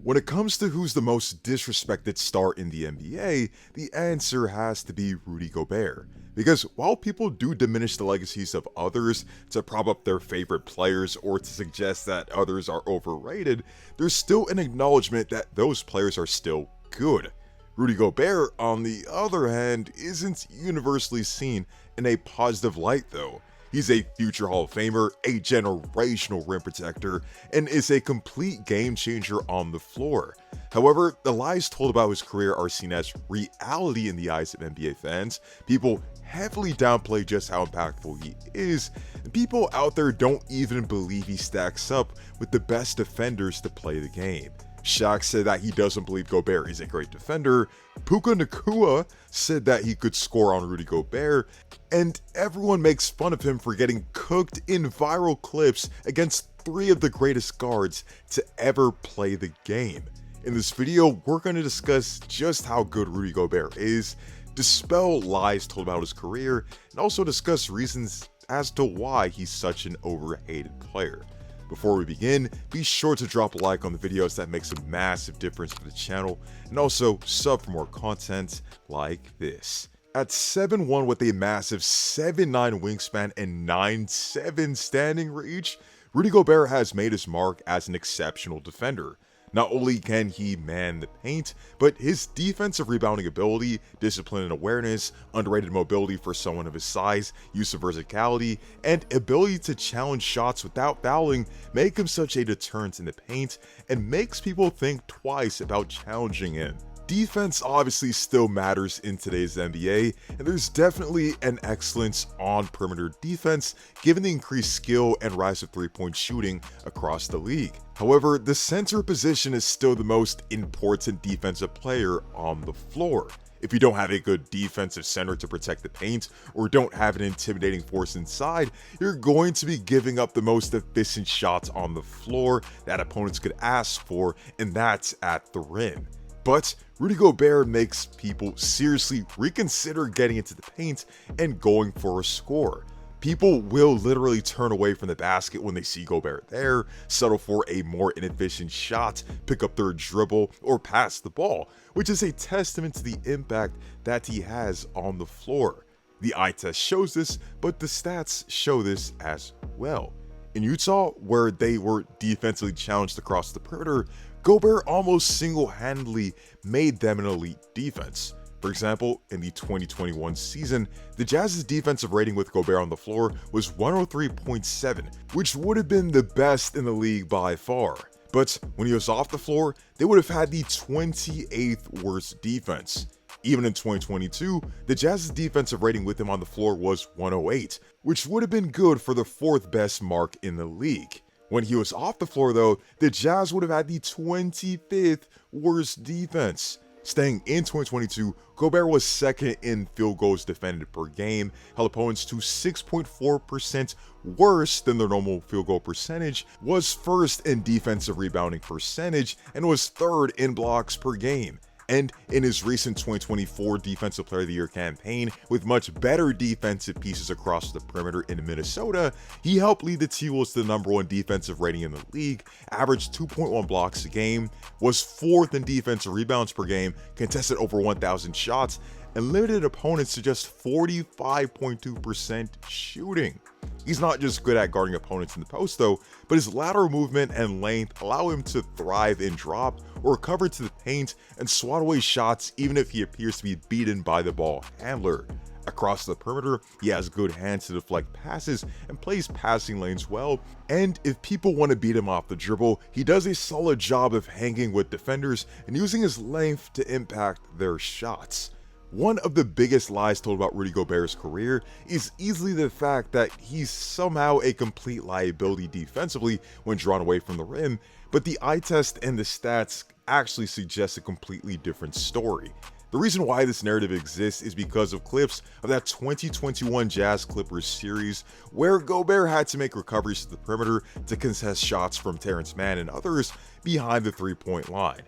When it comes to who's the most disrespected star in the NBA, the answer has to be Rudy Gobert. Because while people do diminish the legacies of others to prop up their favorite players or to suggest that others are overrated, there's still an acknowledgement that those players are still good. Rudy Gobert, on the other hand, isn't universally seen in a positive light though. He's a future Hall of Famer, a generational rim protector, and is a complete game changer on the floor. However, the lies told about his career are seen as reality in the eyes of NBA fans. People heavily downplay just how impactful he is, and people out there don't even believe he stacks up with the best defenders to play the game. Shaq said that he doesn't believe Gobert is a great defender. Puka Nacua said that he could score on Rudy Gobert, and everyone makes fun of him for getting cooked in viral clips against three of the greatest guards to ever play the game. In this video, we're going to discuss just how good Rudy Gobert is, dispel lies told about his career, and also discuss reasons as to why he's such an overhated player. Before we begin, be sure to drop a like on the videos. That makes a massive difference for the channel, and also sub for more content like this. At 7'1" with a massive 7'9" wingspan and 9'7" standing reach, Rudy Gobert has made his mark as an exceptional defender. Not only can he man the paint, but his defensive rebounding ability, discipline and awareness, underrated mobility for someone of his size, use of verticality, and ability to challenge shots without fouling make him such a deterrent in the paint and makes people think twice about challenging him. Defense obviously still matters in today's NBA, and there's definitely an excellence on perimeter defense given the increased skill and rise of three-point shooting across the league. However, the center position is still the most important defensive player on the floor. If you don't have a good defensive center to protect the paint or don't have an intimidating force inside, you're going to be giving up the most efficient shots on the floor that opponents could ask for, and that's at the rim. But Rudy Gobert makes people seriously reconsider getting into the paint and going for a score. People will literally turn away from the basket when they see Gobert there, settle for a more inefficient shot, pick up their dribble, or pass the ball, which is a testament to the impact that he has on the floor. The eye test shows this, but the stats show this as well. In Utah, where they were defensively challenged across the perimeter, Gobert almost single-handedly made them an elite defense. For example, in the 2021 season, the Jazz's defensive rating with Gobert on the floor was 103.7, which would have been the best in the league by far. But when he was off the floor, they would have had the 28th worst defense. Even in 2022, the Jazz's defensive rating with him on the floor was 108, which would have been good for the fourth best mark in the league. When he was off the floor though, the Jazz would have had the 25th worst defense. Staying in 2022, Gobert was second in field goals defended per game, held opponents to 6.4% worse than their normal field goal percentage, was first in defensive rebounding percentage, and was third in blocks per game. And in his recent 2024 Defensive Player of the Year campaign, with much better defensive pieces across the perimeter in Minnesota, he helped lead the T-Wolves to the #1 defensive rating in the league, averaged 2.1 blocks a game, was 4th in defensive rebounds per game, contested over 1,000 shots, and limited opponents to just 45.2% shooting. He's not just good at guarding opponents in the post though, but his lateral movement and length allow him to thrive in drop or recover to the paint and swat away shots even if he appears to be beaten by the ball handler. Across the perimeter, he has good hands to deflect passes and plays passing lanes well, and if people want to beat him off the dribble, he does a solid job of hanging with defenders and using his length to impact their shots. One of the biggest lies told about Rudy Gobert's career is easily the fact that he's somehow a complete liability defensively when drawn away from the rim, but the eye test and the stats actually suggest a completely different story. The reason why this narrative exists is because of clips of that 2021 Jazz Clippers series where Gobert had to make recoveries to the perimeter to contest shots from Terrence Mann and others behind the three-point line.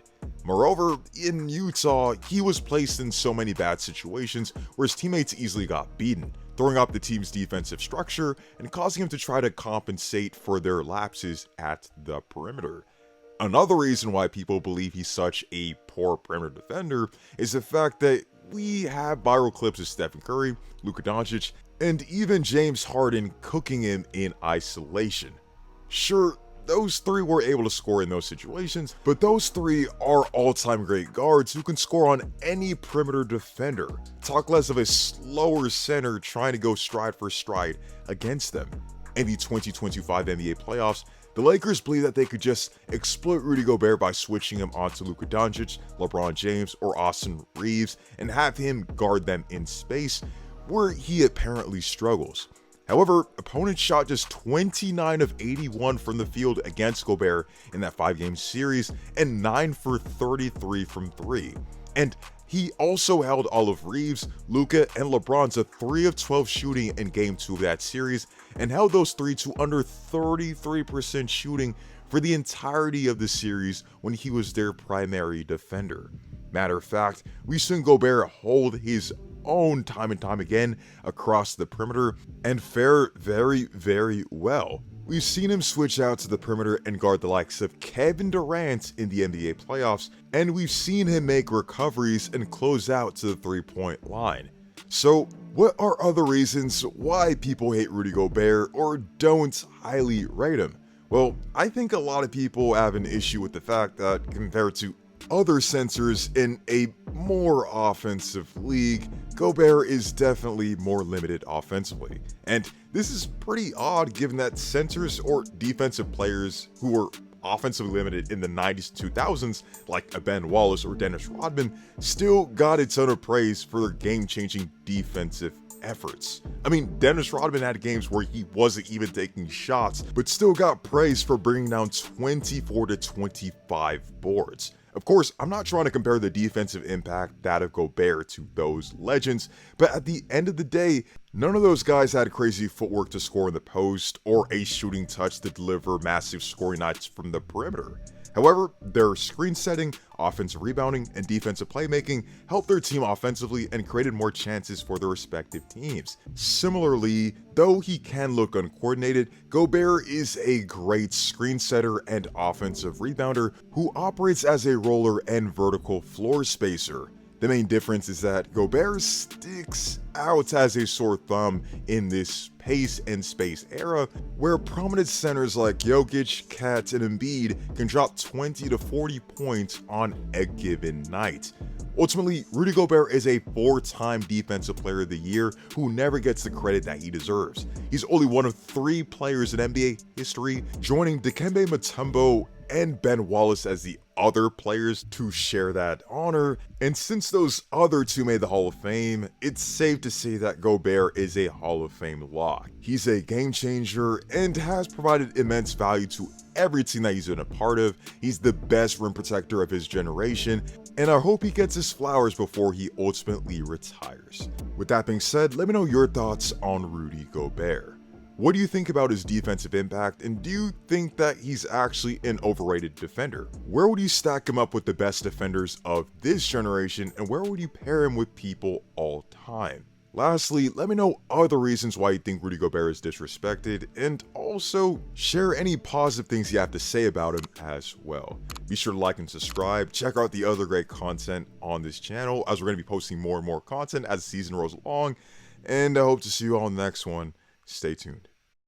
Moreover, in Utah, he was placed in so many bad situations where his teammates easily got beaten, throwing off the team's defensive structure and causing him to try to compensate for their lapses at the perimeter. Another reason why people believe he's such a poor perimeter defender is the fact that we have viral clips of Stephen Curry, Luka Doncic, and even James Harden cooking him in isolation. Sure, those three were able to score in those situations, but those three are all-time great guards who can score on any perimeter defender. Talk less of a slower center trying to go stride for stride against them. In the 2025 NBA playoffs, the Lakers believe that they could just exploit Rudy Gobert by switching him onto Luka Doncic, LeBron James, or Austin Reeves and have him guard them in space, where he apparently struggles. However, opponents shot just 29 of 81 from the field against Gobert in that 5-game series and 9 for 33 from 3. And he also held all of Reeves, Luka, and LeBron to 3 of 12 shooting in Game 2 of that series and held those three to under 33% shooting for the entirety of the series when he was their primary defender. Matter of fact, we've seen Gobert hold his own time and time again across the perimeter and fare very, very well. We've seen him switch out to the perimeter and guard the likes of Kevin Durant in the NBA playoffs, and we've seen him make recoveries and close out to the three-point line. So, what are other reasons why people hate Rudy Gobert or don't highly rate him? Well, I think a lot of people have an issue with the fact that compared to other centers in a more offensive league, Gobert is definitely more limited offensively. And this is pretty odd given that centers or defensive players who were offensively limited in the 90s to 2000s, like a Ben Wallace or Dennis Rodman, still got a ton of praise for their game-changing defensive efforts. I mean, Dennis Rodman had games where he wasn't even taking shots, but still got praise for bringing down 24 to 25 boards. Of course, I'm not trying to compare the defensive impact that of Gobert to those legends, but at the end of the day, none of those guys had crazy footwork to score in the post or a shooting touch to deliver massive scoring nights from the perimeter. However, their screen setting, offensive rebounding, and defensive playmaking helped their team offensively and created more chances for their respective teams. Similarly, though he can look uncoordinated, Gobert is a great screen setter and offensive rebounder who operates as a roller and vertical floor spacer. The main difference is that Gobert sticks out as a sore thumb in this pace and space era, where prominent centers like Jokic, Kat, and Embiid can drop 20 to 40 points on a given night. Ultimately, Rudy Gobert is a 4-time Defensive Player of the Year who never gets the credit that he deserves. He's only one of 3 players in NBA history, joining Dikembe Mutombo and Ben Wallace as the other players to share that honor, and since those other 2 made the Hall of Fame, it's safe to say that Gobert is a Hall of Fame lock. He's a game changer and has provided immense value to every team that he's been a part of. He's the best rim protector of his generation, and I hope he gets his flowers before he ultimately retires. With that being said, let me know your thoughts on Rudy Gobert. What do you think about his defensive impact, and do you think that he's actually an overrated defender? Where would you stack him up with the best defenders of this generation, and where would you pair him with people all time? Lastly, let me know other reasons why you think Rudy Gobert is disrespected, and also share any positive things you have to say about him as well. Be sure to like and subscribe, check out the other great content on this channel, as we're going to be posting more and more content as the season rolls along, and I hope to see you all in the next one. Stay tuned.